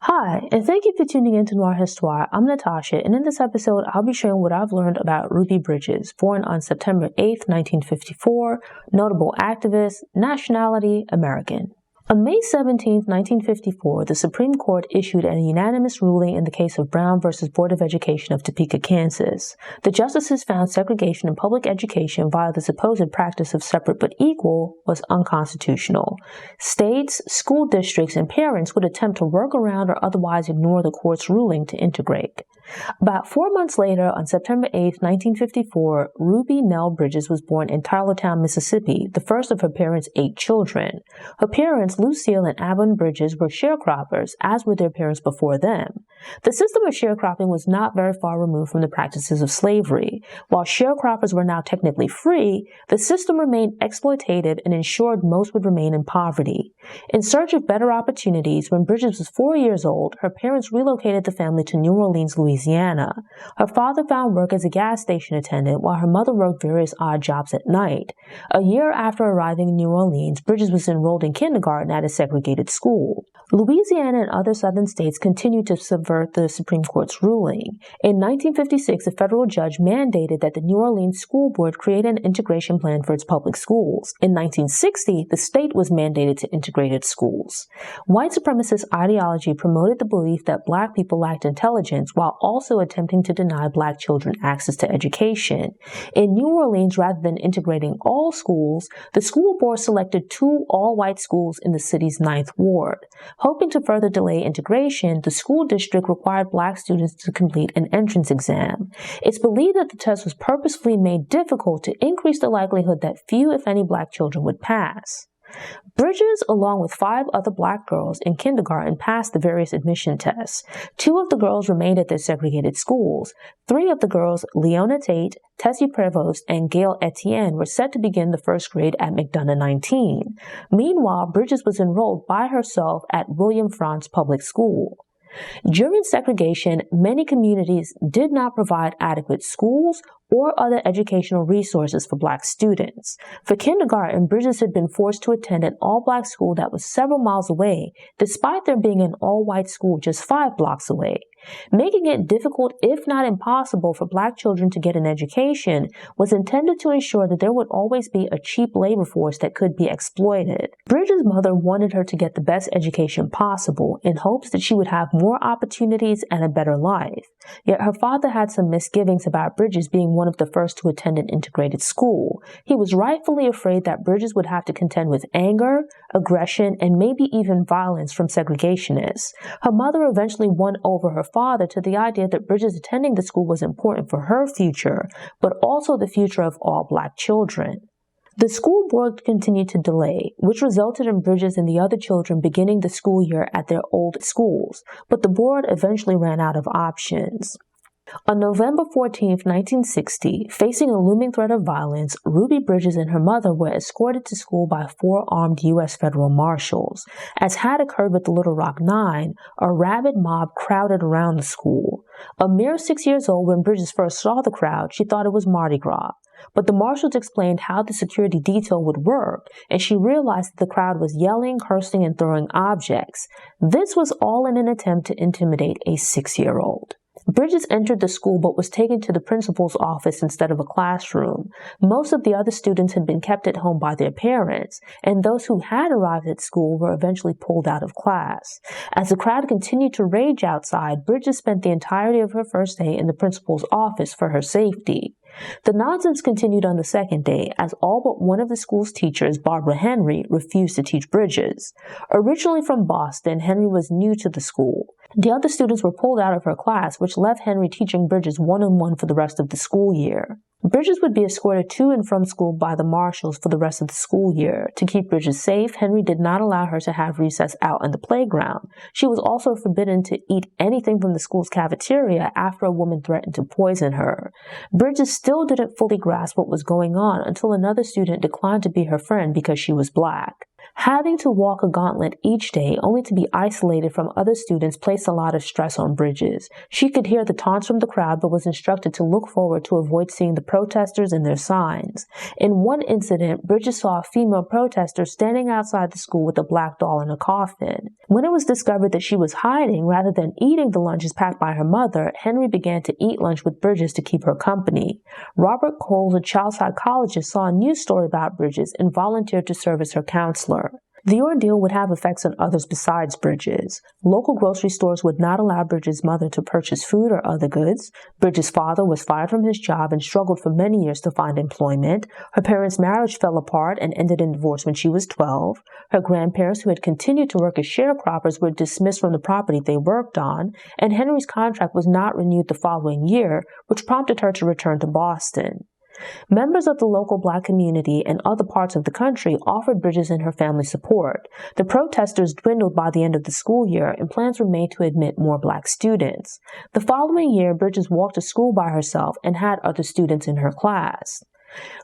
Hi, and thank you for tuning in to Noir Histoire. I'm Natasha, and in this episode, I'll be sharing what I've learned about Ruby Bridges, born on September 8, 1954, notable activist, nationality, American. On May 17, 1954, the Supreme Court issued a unanimous ruling in the case of Brown v. Board of Education of Topeka, Kansas. The justices found segregation in public education via the supposed practice of separate but equal was unconstitutional. States, school districts, and parents would attempt to work around or otherwise ignore the court's ruling to integrate. About 4 months later, on September 8, 1954, Ruby Nell Bridges was born in Tylertown, Mississippi, the first of her parents' 8 children. Her parents, Lucille and Aben Bridges, were sharecroppers, as were their parents before them. The system of sharecropping was not very far removed from the practices of slavery. While sharecroppers were now technically free, the system remained exploitative and ensured most would remain in poverty. In search of better opportunities, when Bridges was 4 years old, her parents relocated the family to New Orleans, Louisiana. Her father found work as a gas station attendant, while her mother worked various odd jobs at night. A year after arriving in New Orleans, Bridges was enrolled in kindergarten at a segregated school. Louisiana and other southern states continued to subvert the Supreme Court's ruling. In 1956, a federal judge mandated that the New Orleans School Board create an integration plan for its public schools. In 1960, the state was mandated to integrate its schools. White supremacist ideology promoted the belief that Black people lacked intelligence while also attempting to deny Black children access to education. In New Orleans, rather than integrating all schools, the school board selected 2 all-white schools in the city's 9th ward. Hoping to further delay integration, the school district required Black students to complete an entrance exam. It's believed that the test was purposefully made difficult to increase the likelihood that few, if any, Black children would pass. Bridges, along with 5 other Black girls in kindergarten, passed the various admission tests. 2 of the girls remained at their segregated schools. 3 of the girls, Leona Tate, Tessie Prevost, and Gail Etienne, were set to begin the first grade at McDonough 19. Meanwhile, Bridges was enrolled by herself at William Frantz Public School. During segregation, many communities did not provide adequate schools or other educational resources for Black students. For kindergarten, Bridges had been forced to attend an all-Black school that was several miles away, despite there being an all-white school just 5 blocks away. Making it difficult, if not impossible, for Black children to get an education was intended to ensure that there would always be a cheap labor force that could be exploited. Bridges' mother wanted her to get the best education possible in hopes that she would have more opportunities and a better life. Yet her father had some misgivings about Bridges being one of the first to attend an integrated school. He was rightfully afraid that Bridges would have to contend with anger, aggression, and maybe even violence from segregationists. Her mother eventually won over her father to the idea that Bridges attending the school was important for her future, but also the future of all Black children. The school board continued to delay, which resulted in Bridges and the other children beginning the school year at their old schools, but the board eventually ran out of options. On November 14, 1960, facing a looming threat of violence, Ruby Bridges and her mother were escorted to school by 4 armed U.S. federal marshals. As had occurred with the Little Rock Nine, a rabid mob crowded around the school. A mere 6 years old when Bridges first saw the crowd, she thought it was Mardi Gras. But the marshals explained how the security detail would work, and she realized that the crowd was yelling, cursing, and throwing objects. This was all in an attempt to intimidate a 6-year-old. Bridges entered the school but was taken to the principal's office instead of a classroom. Most of the other students had been kept at home by their parents, and those who had arrived at school were eventually pulled out of class. As the crowd continued to rage outside, Bridges spent the entirety of her first day in the principal's office for her safety. The nonsense continued on the second day, as all but one of the school's teachers, Barbara Henry, refused to teach Bridges. Originally from Boston, Henry was new to the school. The other students were pulled out of her class, which left Henry teaching Bridges one-on-one for the rest of the school year. Bridges would be escorted to and from school by the marshals for the rest of the school year. To keep Bridges safe, Henry did not allow her to have recess out on the playground. She was also forbidden to eat anything from the school's cafeteria after a woman threatened to poison her. Bridges still didn't fully grasp what was going on until another student declined to be her friend because she was Black. Having to walk a gauntlet each day only to be isolated from other students placed a lot of stress on Bridges. She could hear the taunts from the crowd but was instructed to look forward to avoid seeing the protesters and their signs. In one incident, Bridges saw a female protester standing outside the school with a black doll in a coffin. When it was discovered that she was hiding rather than eating the lunches packed by her mother, Henry began to eat lunch with Bridges to keep her company. Robert Coles, a child psychologist, saw a news story about Bridges and volunteered to serve as her counselor. The ordeal would have effects on others besides Bridges. Local grocery stores would not allow Bridges' mother to purchase food or other goods. Bridges' father was fired from his job and struggled for many years to find employment. Her parents' marriage fell apart and ended in divorce when she was 12. Her grandparents, who had continued to work as sharecroppers, were dismissed from the property they worked on, and Henry's contract was not renewed the following year, which prompted her to return to Boston. Members of the local Black community and other parts of the country offered Bridges and her family support. The protesters dwindled by the end of the school year, and plans were made to admit more Black students. The following year, Bridges walked to school by herself and had other students in her class.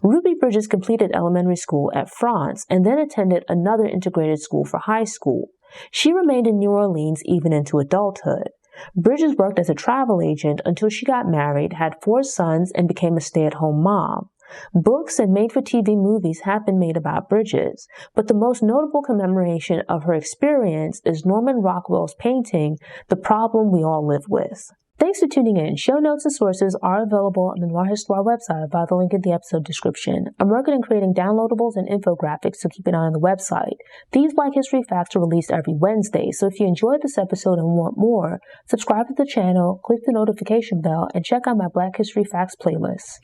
Ruby Bridges completed elementary school at France and then attended another integrated school for high school. She remained in New Orleans even into adulthood. Bridges worked as a travel agent until she got married, had 4 sons, and became a stay-at-home mom. Books and made-for-TV movies have been made about Bridges, but the most notable commemoration of her experience is Norman Rockwell's painting, The Problem We All Live With. Thanks for tuning in. Show notes and sources are available on the Noir Histoire website via the link in the episode description. I'm working on creating downloadables and infographics, so keep an eye on the website. These Black History Facts are released every Wednesday, so if you enjoyed this episode and want more, subscribe to the channel, click the notification bell, and check out my Black History Facts playlist.